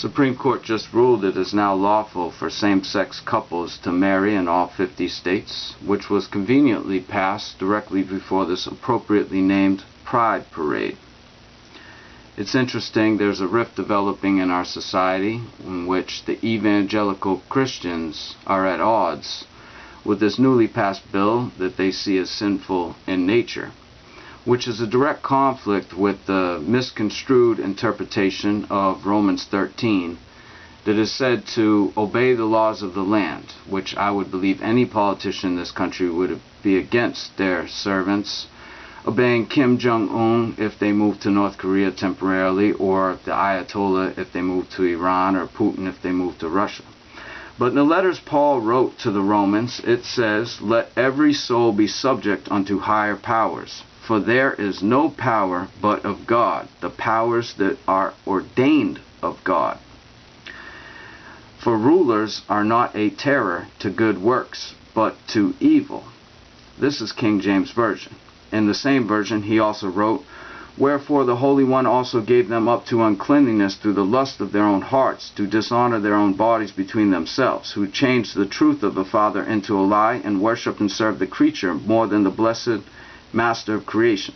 Supreme Court just ruled it is now lawful for same-sex couples to marry in all 50 states, which was conveniently passed directly before this appropriately named Pride Parade. It's interesting, there's a rift developing in our society in which the evangelical Christians are at odds with this newly passed bill that they see as sinful in nature, which is a direct conflict with the misconstrued interpretation of Romans 13 that is said to obey the laws of the land, which I would believe any politician in this country would be against their servants obeying Kim Jong-un if they move to North Korea temporarily, or the Ayatollah if they move to Iran, or Putin if they move to Russia. But in the letters Paul wrote to the Romans, it says, "Let every soul be subject unto higher powers. For there is no power but of God, the powers that are ordained of God. For rulers are not a terror to good works, but to evil." This is King James Version. In the same version he also wrote, "Wherefore the Holy One also gave them up to uncleanness through the lust of their own hearts, to dishonor their own bodies between themselves, who changed the truth of the Father into a lie, and worshipped and served the creature more than the blessed Master of creation.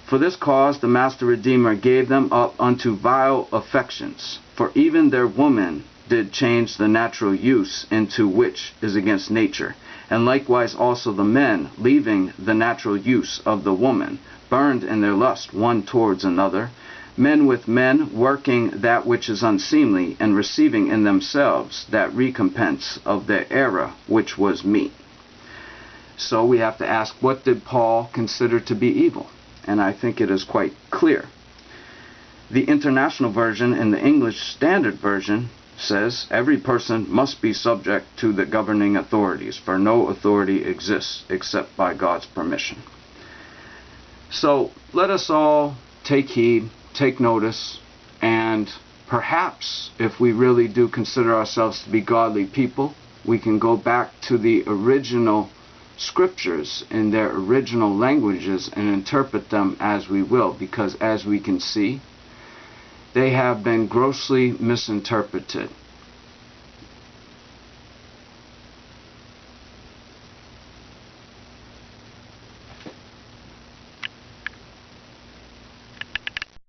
For this cause the Master Redeemer gave them up unto vile affections. For even their women did change the natural use into which is against nature. And likewise also the men, leaving the natural use of the woman, burned in their lust one towards another, men with men, working that which is unseemly, and receiving in themselves that recompense of their error which was meet." So we have to ask, what did Paul consider to be evil? And I think it is quite clear. The International Version and the English Standard Version says, "Every person must be subject to the governing authorities, for no authority exists except by God's permission." So let us all take heed, take notice, and perhaps if we really do consider ourselves to be godly people, we can go back to the original scriptures in their original languages and interpret them as we will, because as we can see, they have been grossly misinterpreted.